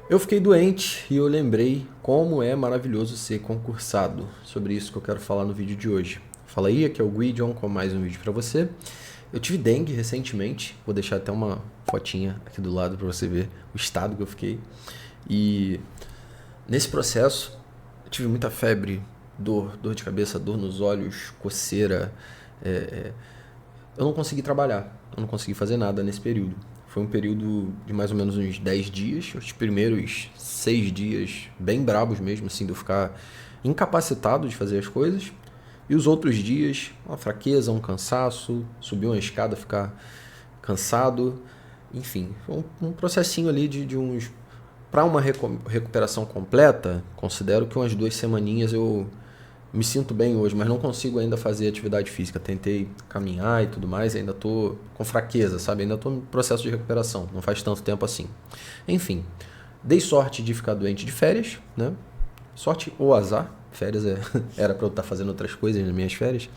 Eu fiquei doente e eu lembrei como é maravilhoso ser concursado. Sobre isso que eu quero falar no vídeo de hoje. Fala aí, aqui é o Guidion com mais um vídeo para você. Eu tive dengue recentemente, vou deixar até uma fotinha aqui do lado para você ver o estado que eu fiquei. E nesse processo, eu tive muita febre, dor de cabeça, dor nos olhos, coceira. é, é, eu não consegui trabalhar, eu não consegui fazer nada nesse período. Foi um período de mais ou menos uns 10 dias, os primeiros 6 dias bem brabos mesmo, assim, de eu ficar incapacitado de fazer as coisas. E os outros dias, uma fraqueza, um cansaço, subir uma escada, ficar cansado. Enfim, foi um processinho ali de uns... Para uma recuperação completa, considero que umas 2 semaninhas eu me sinto bem hoje, mas não consigo ainda fazer atividade física. Tentei caminhar e tudo mais, ainda tô com fraqueza, sabe? Ainda tô no processo de recuperação, não faz tanto tempo assim. Enfim, dei sorte de ficar doente de férias, né? Sorte ou azar, férias era para eu estar fazendo outras coisas nas minhas férias.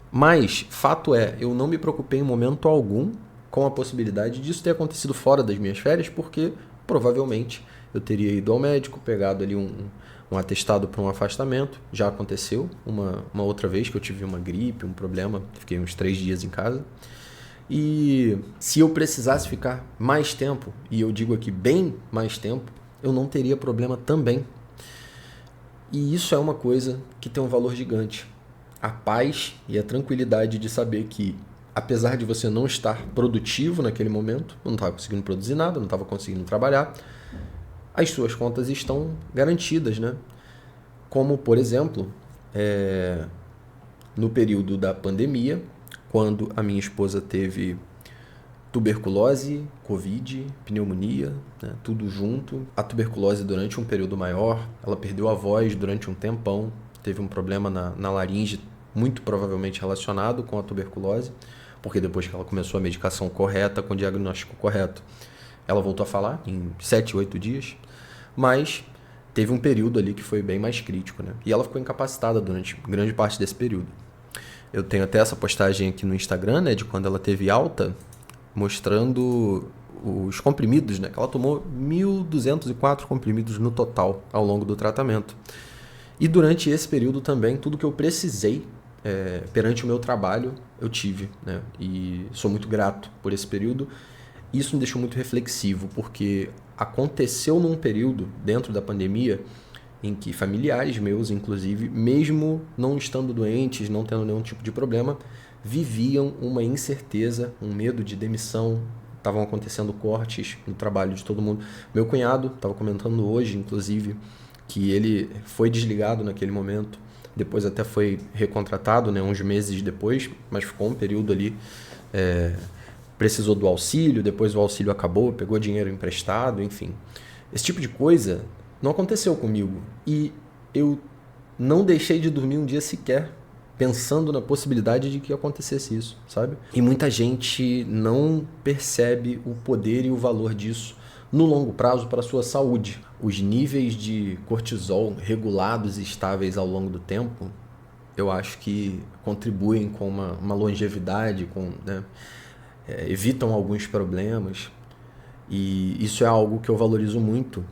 Mas, fato é, eu não me preocupei em momento algum com a possibilidade disso ter acontecido fora das minhas férias, porque provavelmente eu teria ido ao médico, pegado ali um atestado para um afastamento. Já aconteceu uma outra vez que eu tive uma gripe, um problema, fiquei uns 3 dias em casa. E se eu precisasse ficar mais tempo, e eu digo aqui bem mais tempo, eu não teria problema também. E isso é uma coisa que tem um valor gigante. A paz e a tranquilidade de saber que, apesar de você não estar produtivo naquele momento, não estava conseguindo produzir nada, não estava conseguindo trabalhar, as suas contas estão garantidas, né? Como, por exemplo, no período da pandemia, quando a minha esposa teve tuberculose, covid, pneumonia, né, tudo junto. A tuberculose durante um período maior, ela perdeu a voz durante um tempão, teve um problema na laringe, muito provavelmente relacionado com a tuberculose, porque depois que ela começou a medicação correta, com o diagnóstico correto, ela voltou a falar em 7, 8 dias, mas teve um período ali que foi bem mais crítico, né? E ela ficou incapacitada durante grande parte desse período. Eu tenho até essa postagem aqui no Instagram, né, de quando ela teve alta, mostrando os comprimidos, né? Que ela tomou 1.204 comprimidos no total ao longo do tratamento. E durante esse período também, tudo que eu precisei perante o meu trabalho, eu tive, né? E sou muito grato por esse período. Isso me deixou muito reflexivo, porque aconteceu num período, dentro da pandemia, em que familiares meus, inclusive, mesmo não estando doentes, não tendo nenhum tipo de problema, viviam uma incerteza, um medo de demissão. Estavam acontecendo cortes no trabalho de todo mundo. Meu cunhado estava comentando hoje, inclusive, que ele foi desligado naquele momento. Depois até foi recontratado, né, uns meses depois, mas ficou um período ali. Precisou do auxílio, depois o auxílio acabou, pegou dinheiro emprestado, enfim. Esse tipo de coisa não aconteceu comigo. E eu não deixei de dormir um dia sequer pensando na possibilidade de que acontecesse isso, sabe? E muita gente não percebe o poder e o valor disso no longo prazo para a sua saúde. Os níveis de cortisol regulados e estáveis ao longo do tempo, eu acho que contribuem com uma longevidade, né, evitam alguns problemas. E isso é algo que eu valorizo muito.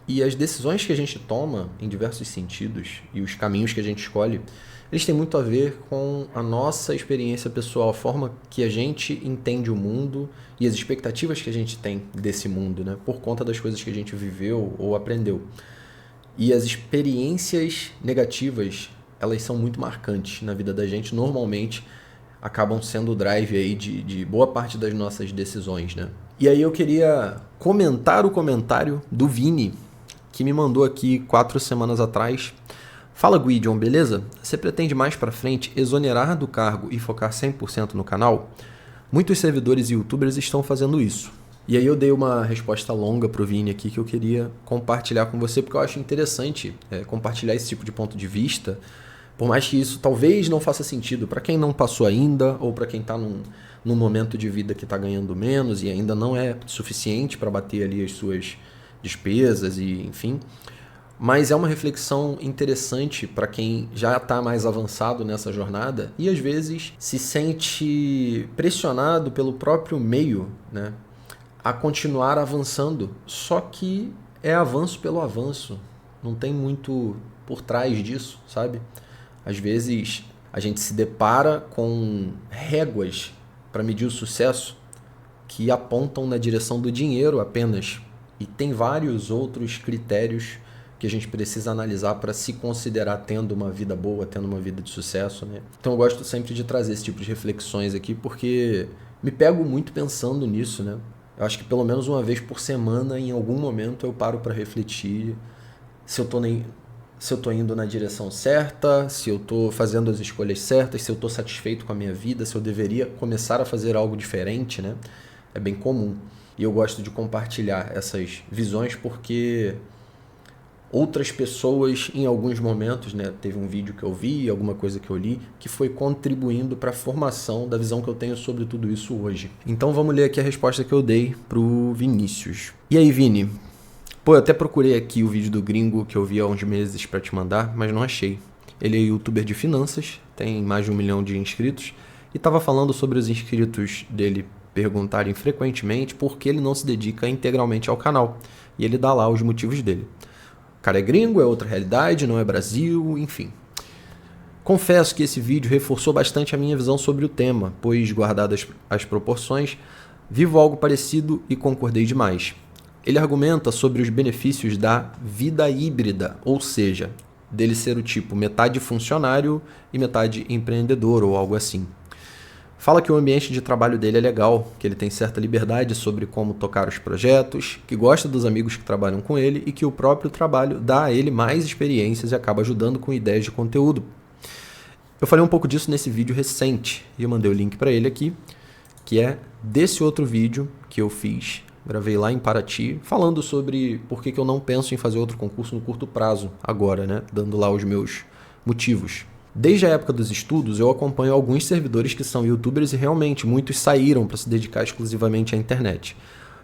E as decisões que a gente toma em diversos sentidos e os caminhos que a gente escolhe, eles têm muito a ver com a nossa experiência pessoal, a forma que a gente entende o mundo e as expectativas que a gente tem desse mundo, né? Por conta das coisas que a gente viveu ou aprendeu. E as experiências negativas, elas são muito marcantes na vida da gente, normalmente acabam sendo o drive aí de boa parte das nossas decisões, né? E aí eu queria comentar o comentário do Vini, que me mandou aqui 4 semanas atrás. Fala, Guidion, beleza? Você pretende mais pra frente exonerar do cargo e focar 100% no canal? Muitos servidores e youtubers estão fazendo isso. E aí eu dei uma resposta longa pro Vini aqui que eu queria compartilhar com você, porque eu acho interessante compartilhar esse tipo de ponto de vista, por mais que isso talvez não faça sentido para quem não passou ainda, ou para quem está num momento de vida que está ganhando menos e ainda não é suficiente para bater ali as suas despesas e enfim. Mas é uma reflexão interessante para quem já está mais avançado nessa jornada e às vezes se sente pressionado pelo próprio meio, né, a continuar avançando, só que é avanço pelo avanço, não tem muito por trás disso, sabe? Às vezes a gente se depara com réguas para medir o sucesso que apontam na direção do dinheiro apenas, e tem vários outros critérios que a gente precisa analisar para se considerar tendo uma vida boa, tendo uma vida de sucesso, né? Então eu gosto sempre de trazer esse tipo de reflexões aqui, porque me pego muito pensando nisso, né? Eu acho que pelo menos uma vez por semana, em algum momento, eu paro para refletir se eu tô indo na direção certa, se eu tô fazendo as escolhas certas, se eu tô satisfeito com a minha vida, se eu deveria começar a fazer algo diferente, né? É bem comum. E eu gosto de compartilhar essas visões porque outras pessoas, em alguns momentos, né, teve um vídeo que eu vi, alguma coisa que eu li, que foi contribuindo para a formação da visão que eu tenho sobre tudo isso hoje. Então vamos ler aqui a resposta que eu dei pro Vinícius. E aí, Vini? Pô, eu até procurei aqui o vídeo do gringo que eu vi há uns meses para te mandar, mas não achei. Ele é youtuber de finanças, tem mais de 1 milhão de inscritos, e estava falando sobre os inscritos dele perguntarem frequentemente por que ele não se dedica integralmente ao canal. E ele dá lá os motivos dele. O cara é gringo, é outra realidade, não é Brasil, enfim. Confesso que esse vídeo reforçou bastante a minha visão sobre o tema, pois, guardadas as proporções, vivo algo parecido e concordei demais. Ele argumenta sobre os benefícios da vida híbrida, ou seja, dele ser o tipo metade funcionário e metade empreendedor ou algo assim. Fala que o ambiente de trabalho dele é legal, que ele tem certa liberdade sobre como tocar os projetos, que gosta dos amigos que trabalham com ele e que o próprio trabalho dá a ele mais experiências e acaba ajudando com ideias de conteúdo. Eu falei um pouco disso nesse vídeo recente e eu mandei o link para ele aqui, que é desse outro vídeo que eu fiz, gravei lá em Paraty, falando sobre por que eu não penso em fazer outro concurso no curto prazo agora, né? Dando lá os meus motivos. Desde a época dos estudos, eu acompanho alguns servidores que são youtubers e realmente muitos saíram para se dedicar exclusivamente à internet.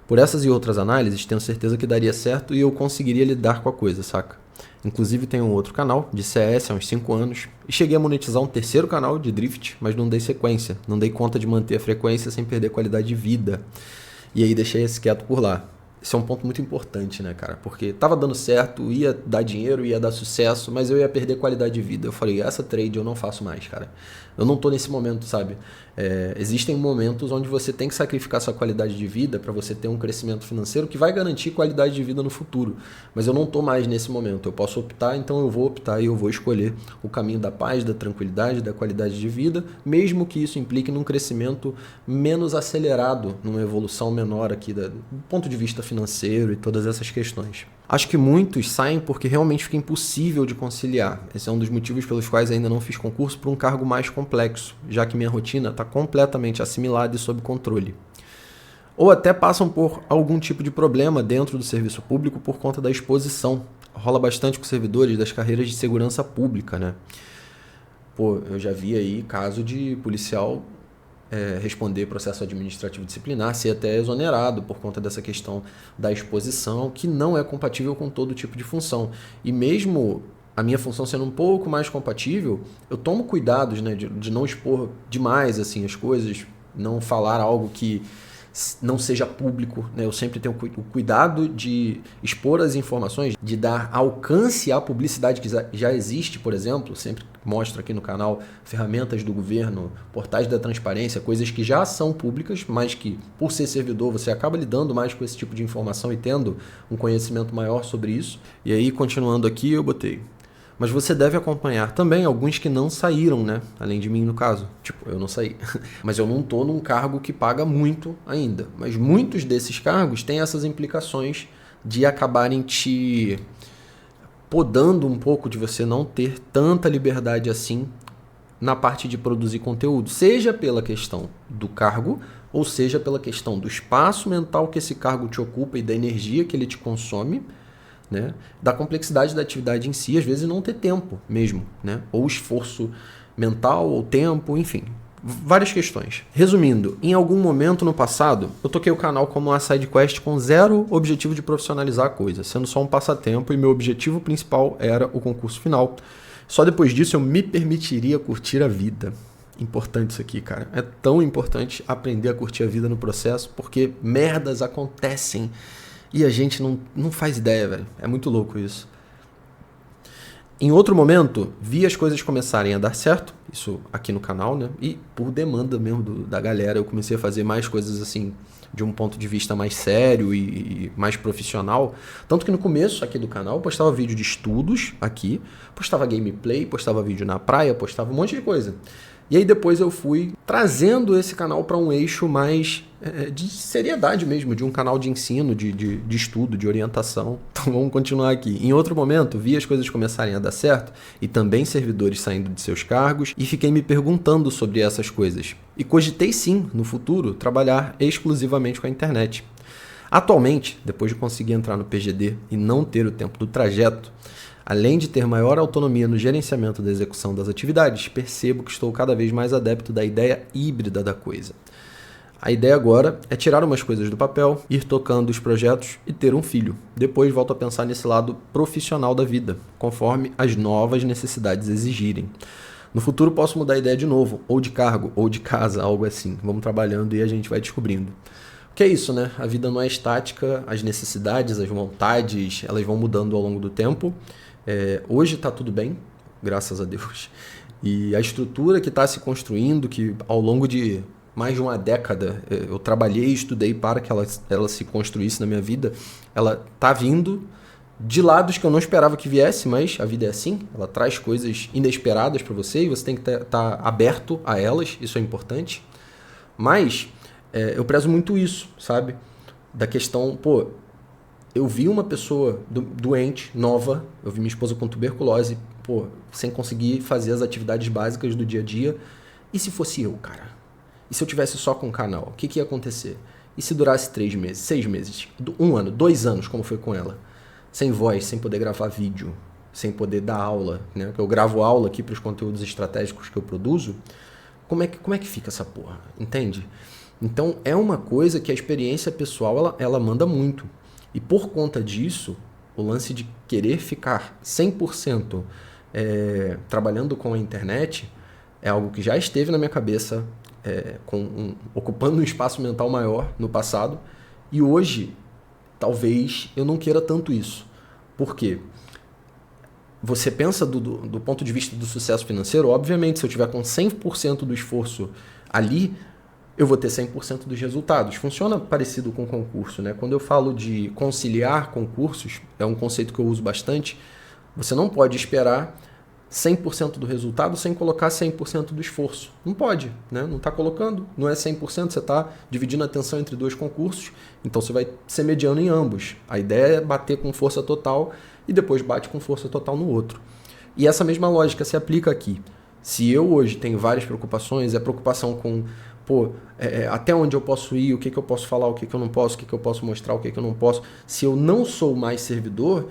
Por essas e outras análises, tenho certeza que daria certo e eu conseguiria lidar com a coisa, saca? Inclusive tenho um outro canal de CS há uns 5 anos e cheguei a monetizar um terceiro canal de Drift, mas não dei sequência, não dei conta de manter a frequência sem perder qualidade de vida. E aí deixei esse quieto por lá. Esse é um ponto muito importante, né, cara? Porque tava dando certo, ia dar dinheiro, ia dar sucesso, mas eu ia perder qualidade de vida. Eu falei, essa trade eu não faço mais, cara. Eu não tô nesse momento, sabe? Existem momentos onde você tem que sacrificar sua qualidade de vida para você ter um crescimento financeiro que vai garantir qualidade de vida no futuro. Mas eu não tô mais nesse momento. Eu posso optar, então eu vou optar e eu vou escolher o caminho da paz, da tranquilidade, da qualidade de vida, mesmo que isso implique num crescimento menos acelerado, numa evolução menor aqui do ponto de vista financeiro e todas essas questões. Acho que muitos saem porque realmente fica impossível de conciliar. Esse é um dos motivos pelos quais ainda não fiz concurso para um cargo mais complexo, já que minha rotina está completamente assimilada e sob controle. Ou até passam por algum tipo de problema dentro do serviço público por conta da exposição. Rola bastante com servidores das carreiras de segurança pública, né? Pô, eu já vi aí caso de policial responder processo administrativo disciplinar, ser até exonerado por conta dessa questão da exposição, que não é compatível com todo tipo de função. E mesmo a minha função sendo um pouco mais compatível, eu tomo cuidados, né, de não expor demais assim, as coisas, não falar algo que não seja público, né? Eu sempre tenho o cuidado de expor as informações, de dar alcance à publicidade que já existe, por exemplo, sempre mostro aqui no canal ferramentas do governo, portais da transparência, coisas que já são públicas, mas que por ser servidor você acaba lidando mais com esse tipo de informação e tendo um conhecimento maior sobre isso. E aí, continuando aqui, eu botei: mas você deve acompanhar também alguns que não saíram, né? Além de mim, no caso. Tipo, eu não saí. Mas eu não tô num cargo que paga muito ainda. Mas muitos desses cargos têm essas implicações de acabarem te podando um pouco, de você não ter tanta liberdade assim na parte de produzir conteúdo. Seja pela questão do cargo, ou seja pela questão do espaço mental que esse cargo te ocupa e da energia que ele te consome, né? Da complexidade da atividade em si, às vezes não ter tempo mesmo, né? Ou esforço mental, ou tempo, enfim, várias questões. Resumindo, em algum momento no passado, eu toquei o canal como uma sidequest com zero objetivo de profissionalizar a coisa, sendo só um passatempo, e meu objetivo principal era o concurso final. Só depois disso eu me permitiria curtir a vida. importante isso aqui, cara. É tão importante aprender a curtir a vida no processo, porque merdas acontecem e a gente não faz ideia, velho. É muito louco isso. Em outro momento, vi as coisas começarem a dar certo, isso aqui no canal, né? E por demanda mesmo da galera, eu comecei a fazer mais coisas assim, de um ponto de vista mais sério e mais profissional. Tanto que no começo aqui do canal, eu postava vídeo de estudos aqui, postava gameplay, postava vídeo na praia, postava um monte de coisa. E aí depois eu fui trazendo esse canal para um eixo mais de seriedade mesmo, de um canal de ensino, de estudo, de orientação. Então vamos continuar aqui. Em outro momento, vi as coisas começarem a dar certo e também servidores saindo de seus cargos e fiquei me perguntando sobre essas coisas. E cogitei sim, no futuro, trabalhar exclusivamente com a internet. Atualmente, depois de conseguir entrar no PGD e não ter o tempo do trajeto, além de ter maior autonomia no gerenciamento da execução das atividades, percebo que estou cada vez mais adepto da ideia híbrida da coisa. A ideia agora é tirar umas coisas do papel, ir tocando os projetos e ter um filho. Depois volto a pensar nesse lado profissional da vida, conforme as novas necessidades exigirem. No futuro posso mudar a ideia de novo, ou de cargo, ou de casa, algo assim. Vamos trabalhando e a gente vai descobrindo. O que é isso, né? A vida não é estática, as necessidades, as vontades, elas vão mudando ao longo do tempo. Hoje está tudo bem, graças a Deus. E a estrutura que está se construindo, que ao longo de mais de uma década eu trabalhei e estudei para que ela se construísse na minha vida, ela está vindo de lados que eu não esperava que viesse, mas a vida é assim, ela traz coisas inesperadas para você e você tem que estar aberto a elas, isso é importante. Mas eu prezo muito isso, sabe? Da questão, eu vi uma pessoa doente, nova, eu vi minha esposa com tuberculose, sem conseguir fazer as atividades básicas do dia a dia. E se fosse eu, cara? E se eu tivesse só com o canal? O que ia acontecer? E se durasse 3 meses, 6 meses, 1 ano, 2 anos, como foi com ela? Sem voz, sem poder gravar vídeo, sem poder dar aula, né? Eu gravo aula aqui para os conteúdos estratégicos que eu produzo. Como é que fica essa porra? Entende? Então, é uma coisa que a experiência pessoal, ela manda muito. E por conta disso, o lance de querer ficar 100% trabalhando com a internet é algo que já esteve na minha cabeça, ocupando um espaço mental maior no passado. E hoje, talvez eu não queira tanto isso. Por quê? Você pensa do ponto de vista do sucesso financeiro, obviamente, se eu tiver com 100% do esforço ali, eu vou ter 100% dos resultados. Funciona parecido com concurso, né? Quando eu falo de conciliar concursos, é um conceito que eu uso bastante, você não pode esperar 100% do resultado sem colocar 100% do esforço. Não pode, né? Não está colocando, não é 100%, você está dividindo a atenção entre 2 concursos, então você vai ser mediano em ambos. A ideia é bater com força total e depois bate com força total no outro. E essa mesma lógica se aplica aqui. Se eu hoje tenho várias preocupações, preocupação com até onde eu posso ir, o que eu posso falar, o que eu não posso, o que eu posso mostrar, o que eu não posso. Se eu não sou mais servidor,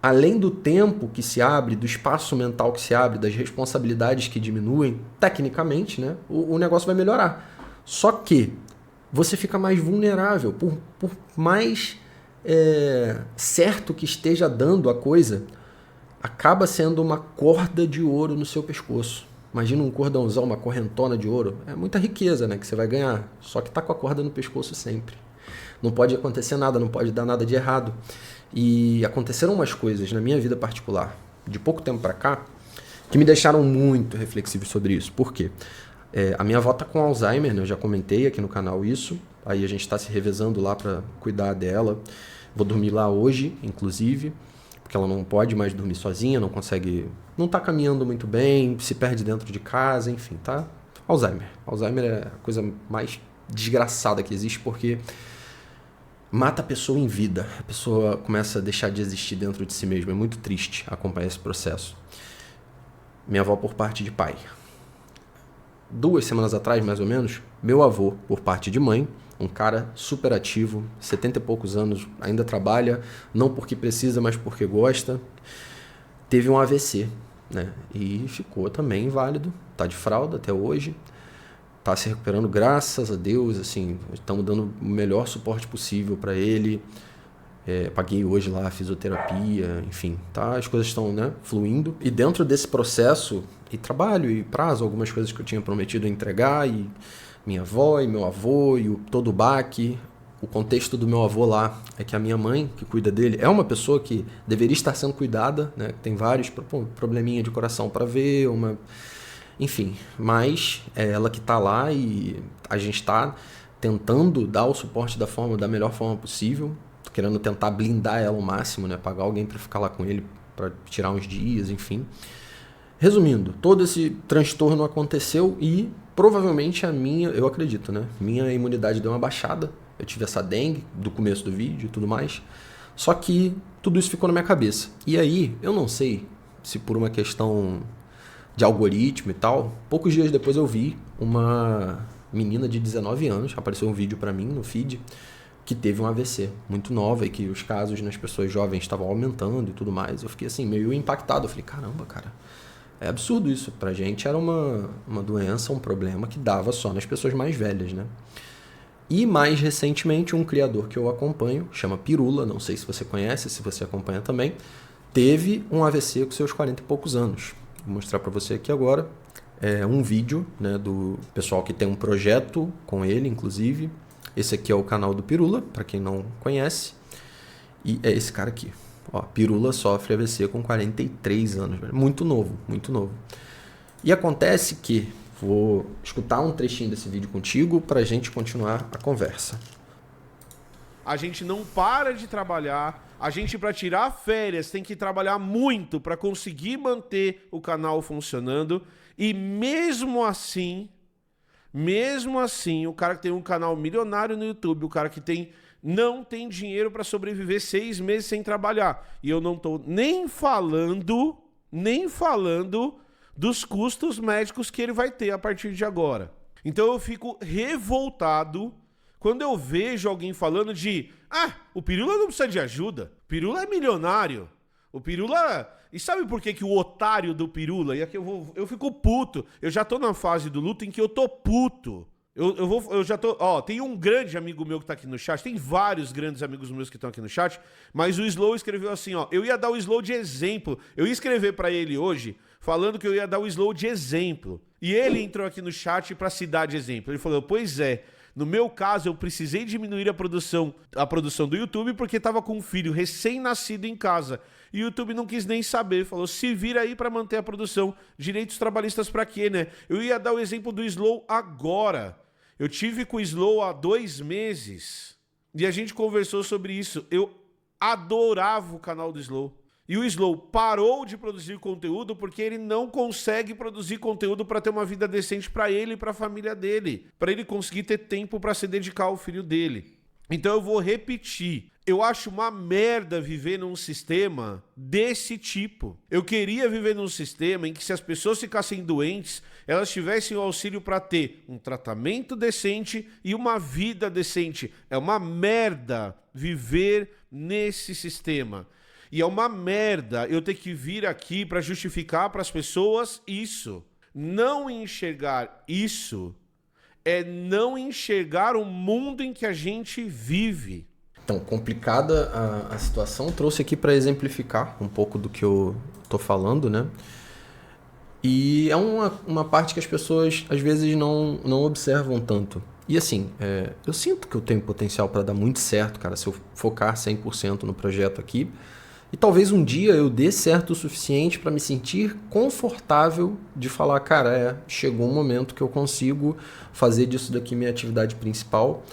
além do tempo que se abre, do espaço mental que se abre, das responsabilidades que diminuem, tecnicamente, né, o negócio vai melhorar. Só que você fica mais vulnerável, por mais certo que esteja dando a coisa, acaba sendo uma corda de ouro no seu pescoço. Imagina um cordãozão, uma correntona de ouro. É muita riqueza, né, que você vai ganhar. Só que tá com a corda no pescoço sempre. Não pode acontecer nada, não pode dar nada de errado. E aconteceram umas coisas na minha vida particular, de pouco tempo para cá, que me deixaram muito reflexivo sobre isso. Por quê? A minha avó tá com Alzheimer, né? Eu já comentei aqui no canal isso. Aí a gente está se revezando lá para cuidar dela. Vou dormir lá hoje, inclusive, porque ela não pode mais dormir sozinha, não consegue, não está caminhando muito bem, se perde dentro de casa, enfim, tá? Alzheimer. Alzheimer é a coisa mais desgraçada que existe, porque mata a pessoa em vida. A pessoa começa a deixar de existir dentro de si mesma. É muito triste acompanhar esse processo. Minha avó por parte de pai. 2 semanas atrás, mais ou menos, meu avô por parte de mãe, um cara super ativo, 70 e poucos anos, ainda trabalha, não porque precisa, mas porque gosta, teve um AVC, né? E ficou também inválido, tá de fralda até hoje, tá se recuperando, graças a Deus, assim, estamos dando o melhor suporte possível para ele. Paguei hoje lá a fisioterapia, enfim, tá? As coisas estão, né, fluindo. E dentro desse processo, e trabalho e prazo, algumas coisas que eu tinha prometido entregar, e minha avó e meu avô, e todo o baque. O contexto do meu avô lá é que a minha mãe, que cuida dele, é uma pessoa que deveria estar sendo cuidada, né? Tem vários probleminha de coração para ver, enfim, mas é ela que está lá e a gente está tentando dar o suporte da melhor forma possível, querendo tentar blindar ela ao máximo, né? Pagar alguém para ficar lá com ele, para tirar uns dias, enfim. Resumindo, todo esse transtorno aconteceu e provavelmente eu acredito, né? Minha imunidade deu uma baixada. Eu tive essa dengue do começo do vídeo e tudo mais. Só que tudo isso ficou na minha cabeça. E aí, eu não sei se por uma questão de algoritmo e tal, poucos dias depois eu vi uma menina de 19 anos, apareceu um vídeo pra mim no feed, que teve um AVC muito nova e que os casos nas pessoas jovens estavam aumentando e tudo mais. Eu fiquei assim, meio impactado. Eu falei, caramba, cara, é absurdo isso. Pra gente era uma doença, um problema que dava só nas pessoas mais velhas, né? E mais recentemente, um criador que eu acompanho, chama Pirula, não sei se você conhece, se você acompanha também, teve um AVC com seus 40 e poucos anos. Vou mostrar para você aqui agora um vídeo, né, do pessoal que tem um projeto com ele, inclusive. Esse aqui é o canal do Pirula, para quem não conhece. E é esse cara aqui. Ó, Pirula sofre AVC com 43 anos. Muito novo, muito novo. E acontece que vou escutar um trechinho desse vídeo contigo para a gente continuar a conversa. A gente não para de trabalhar. A gente, para tirar férias, tem que trabalhar muito para conseguir manter o canal funcionando. E mesmo assim, o cara que tem um canal milionário no YouTube, o cara que não tem dinheiro para sobreviver 6 meses sem trabalhar. E eu não tô nem falando dos custos médicos que ele vai ter a partir de agora. Então eu fico revoltado quando eu vejo alguém falando o Pirula não precisa de ajuda, o Pirula é milionário, o Pirula... E sabe por que o otário do Pirula, e aqui eu fico puto, eu já tô na fase do luto em que eu tô puto. Eu já tô... tem um grande amigo meu que tá aqui no chat, tem vários grandes amigos meus que estão aqui no chat, mas o Slow escreveu assim, eu ia dar o Slow de exemplo, eu ia escrever pra ele hoje, falando que eu ia dar o Slow de exemplo. E ele entrou aqui no chat pra se dar de exemplo. Ele falou, pois é, no meu caso eu precisei diminuir a produção do YouTube porque tava com um filho recém-nascido em casa. E o YouTube não quis nem saber, falou, se vira aí pra manter a produção. Direitos trabalhistas pra quê, né? Eu ia dar o exemplo do Slow agora. Eu tive com o Slow há 2 meses e a gente conversou sobre isso. Eu adorava o canal do Slow. E o Slow parou de produzir conteúdo porque ele não consegue produzir conteúdo para ter uma vida decente para ele e para a família dele. Para ele conseguir ter tempo para se dedicar ao filho dele. Então eu vou repetir. Eu acho uma merda viver num sistema desse tipo. Eu queria viver num sistema em que se as pessoas ficassem doentes, elas tivessem o auxílio para ter um tratamento decente e uma vida decente. É uma merda viver nesse sistema. E é uma merda eu ter que vir aqui para justificar para as pessoas isso. Não enxergar isso é não enxergar o mundo em que a gente vive. Então, complicada a situação, trouxe aqui para exemplificar um pouco do que eu tô falando, né? E é uma parte que as pessoas às vezes não observam tanto. E assim, eu sinto que eu tenho potencial para dar muito certo, cara, se eu focar 100% no projeto aqui. E talvez um dia eu dê certo o suficiente para me sentir confortável de falar, cara, chegou um momento que eu consigo fazer disso daqui minha atividade principal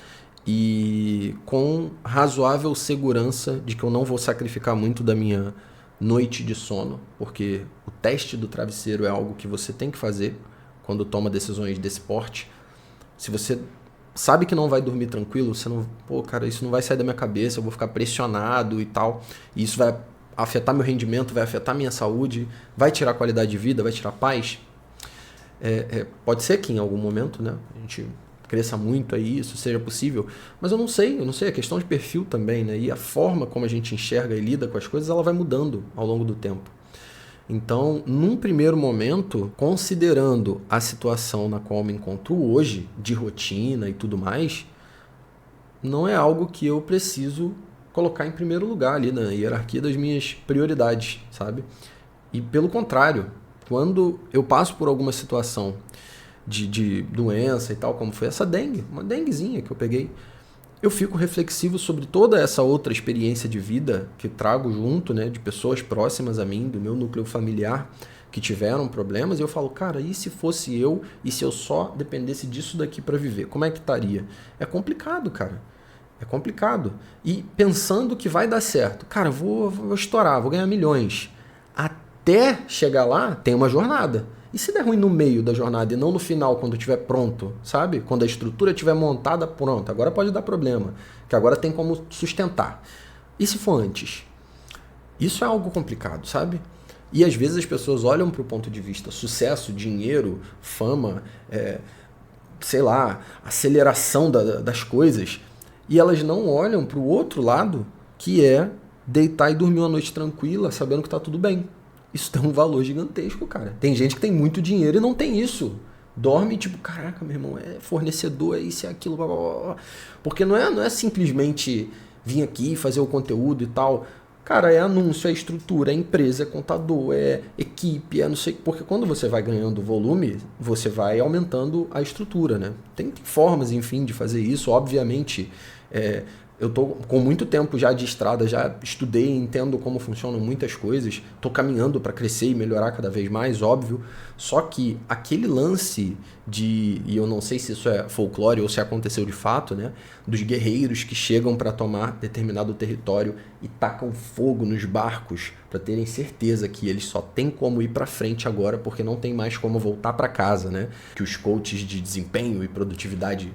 e com razoável segurança de que eu não vou sacrificar muito da minha noite de sono, porque o teste do travesseiro é algo que você tem que fazer quando toma decisões desse porte. Se você sabe que não vai dormir tranquilo, você não... Pô, cara, isso não vai sair da minha cabeça, eu vou ficar pressionado e tal. E isso vai afetar meu rendimento, vai afetar minha saúde, vai tirar a qualidade de vida, vai tirar paz. Pode ser que em algum momento, né, a gente cresça muito aí, isso seja possível. Mas eu não sei, é questão de perfil também, né? E a forma como a gente enxerga e lida com as coisas, ela vai mudando ao longo do tempo. Então, num primeiro momento, considerando a situação na qual eu me encontro hoje, de rotina e tudo mais, não é algo que eu preciso colocar em primeiro lugar ali na hierarquia das minhas prioridades, sabe? E pelo contrário, quando eu passo por alguma situação de doença e tal, como foi essa dengue, uma denguezinha que eu peguei, eu fico reflexivo sobre toda essa outra experiência de vida que trago junto, né, de pessoas próximas a mim, do meu núcleo familiar, que tiveram problemas, e eu falo, cara, e se fosse eu, e se eu só dependesse disso daqui para viver, como é que estaria? É complicado, cara. É complicado. E pensando que vai dar certo, cara, vou estourar, vou ganhar milhões. Até chegar lá, tem uma jornada. E se der ruim no meio da jornada e não no final, quando estiver pronto, sabe? Quando a estrutura estiver montada, pronto. Agora pode dar problema, que agora tem como sustentar. E se for antes? Isso é algo complicado, sabe? E às vezes as pessoas olham para o ponto de vista sucesso, dinheiro, fama, sei lá, aceleração das coisas, e elas não olham para o outro lado, que é deitar e dormir uma noite tranquila, sabendo que está tudo bem. Isso tem um valor gigantesco, cara. Tem gente que tem muito dinheiro e não tem isso. Dorme tipo, caraca, meu irmão, é fornecedor, é isso, é aquilo, blá, blá, blá. Porque não é simplesmente vir aqui e fazer o conteúdo e tal. Cara, é anúncio, é estrutura, é empresa, é contador, é equipe, é não sei... Porque quando você vai ganhando volume, você vai aumentando a estrutura, né? Tem formas, enfim, de fazer isso. Obviamente, eu tô com muito tempo já de estrada, já estudei e entendo como funcionam muitas coisas. Tô caminhando para crescer e melhorar cada vez mais, óbvio. Só que aquele lance e eu não sei se isso é folclore ou se aconteceu de fato, né? Dos guerreiros que chegam para tomar determinado território e tacam fogo nos barcos para terem certeza que eles só têm como ir para frente agora porque não tem mais como voltar para casa, né? Que os coaches de desempenho e produtividade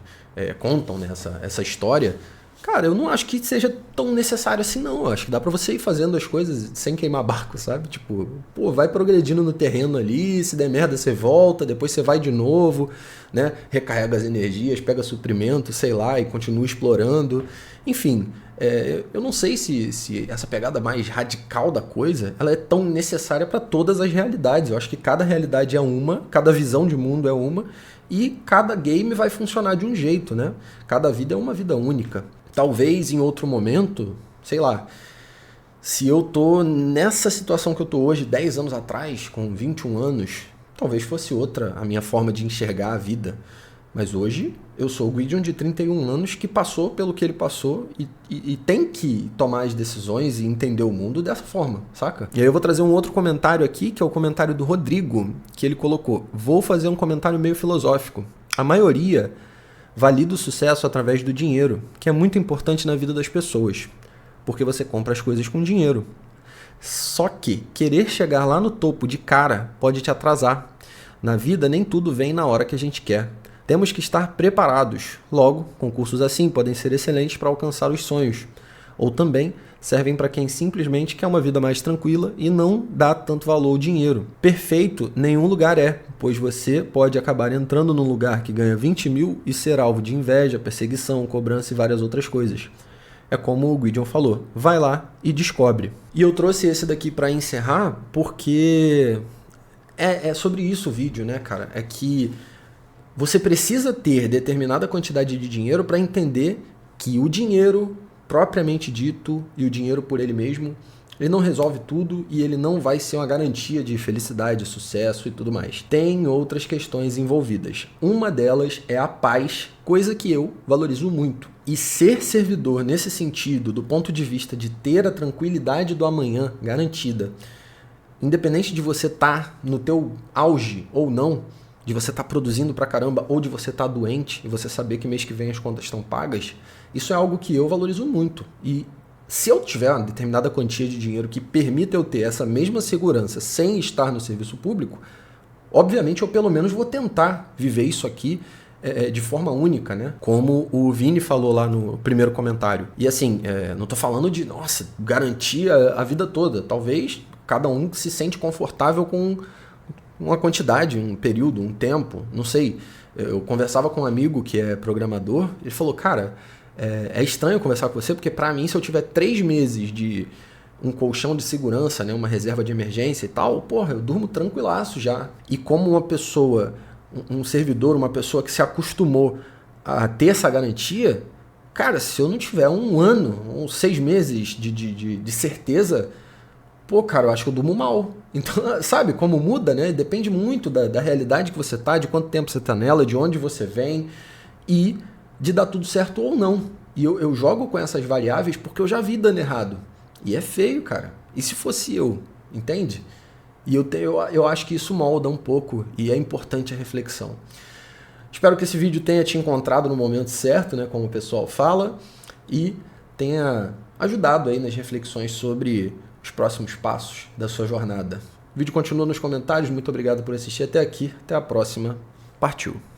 contam nessa essa história. Cara, eu não acho que seja tão necessário assim, não. Eu acho que dá pra você ir fazendo as coisas sem queimar barco, sabe? Tipo, pô, vai progredindo no terreno ali, se der merda você volta, depois você vai de novo, né? Recarrega as energias, pega suprimento, sei lá, e continua explorando. Enfim, eu não sei se essa pegada mais radical da coisa, ela é tão necessária para todas as realidades. Eu acho que cada realidade é uma, cada visão de mundo é uma, e cada game vai funcionar de um jeito, né? Cada vida é uma vida única. Talvez em outro momento, sei lá, se eu tô nessa situação que eu tô hoje, 10 anos atrás, com 21 anos, talvez fosse outra a minha forma de enxergar a vida. Mas hoje eu sou o Gwydion de 31 anos que passou pelo que ele passou e tem que tomar as decisões e entender o mundo dessa forma, saca? E aí eu vou trazer um outro comentário aqui, que é o comentário do Rodrigo, que ele colocou: vou fazer um comentário meio filosófico. A maioria valida o sucesso através do dinheiro, que é muito importante na vida das pessoas, porque você compra as coisas com dinheiro. Só que querer chegar lá no topo de cara pode te atrasar. Na vida nem tudo vem na hora que a gente quer. Temos que estar preparados. Logo, concursos assim podem ser excelentes para alcançar os sonhos. Ou também servem para quem simplesmente quer uma vida mais tranquila e não dá tanto valor ao dinheiro. Perfeito, nenhum lugar é, pois você pode acabar entrando num lugar que ganha 20 mil e ser alvo de inveja, perseguição, cobrança e várias outras coisas. É como o Gwydion falou, vai lá e descobre. E eu trouxe esse daqui para encerrar porque é sobre isso o vídeo, né, cara? É que você precisa ter determinada quantidade de dinheiro para entender que o dinheiro propriamente dito e o dinheiro por ele mesmo, ele não resolve tudo e ele não vai ser uma garantia de felicidade, sucesso e tudo mais. Tem outras questões envolvidas. Uma delas é a paz, coisa que eu valorizo muito. E ser servidor nesse sentido, do ponto de vista de ter a tranquilidade do amanhã garantida, independente de você estar no teu auge ou não, de você estar produzindo pra caramba ou de você estar doente e você saber que mês que vem as contas estão pagas, isso é algo que eu valorizo muito. E se eu tiver uma determinada quantia de dinheiro que permita eu ter essa mesma segurança sem estar no serviço público, obviamente eu pelo menos vou tentar viver isso aqui de forma única, né? Como o Vini falou lá no primeiro comentário. E assim, não tô falando de, nossa, garantir a vida toda. Talvez cada um se sente confortável com uma quantidade, um período, um tempo, não sei. Eu conversava com um amigo que é programador, ele falou, cara, é estranho conversar com você, porque para mim, se eu tiver 3 meses de um colchão de segurança, né, uma reserva de emergência e tal, porra, eu durmo tranquilaço já. E como uma pessoa, um servidor, uma pessoa que se acostumou a ter essa garantia, cara, se eu não tiver um ano, uns 6 meses de certeza, pô, cara, eu acho que eu durmo mal. Então, sabe como muda, né? Depende muito da realidade que você tá, de quanto tempo você tá nela, de onde você vem e de dar tudo certo ou não. E eu jogo com essas variáveis porque eu já vi dando errado. E é feio, cara. E se fosse eu? Entende? E eu acho que isso molda um pouco e é importante a reflexão. Espero que esse vídeo tenha te encontrado no momento certo, né, como o pessoal fala, e tenha ajudado aí nas reflexões sobre os próximos passos da sua jornada. O vídeo continua nos comentários. Muito obrigado por assistir até aqui. Até a próxima. Partiu!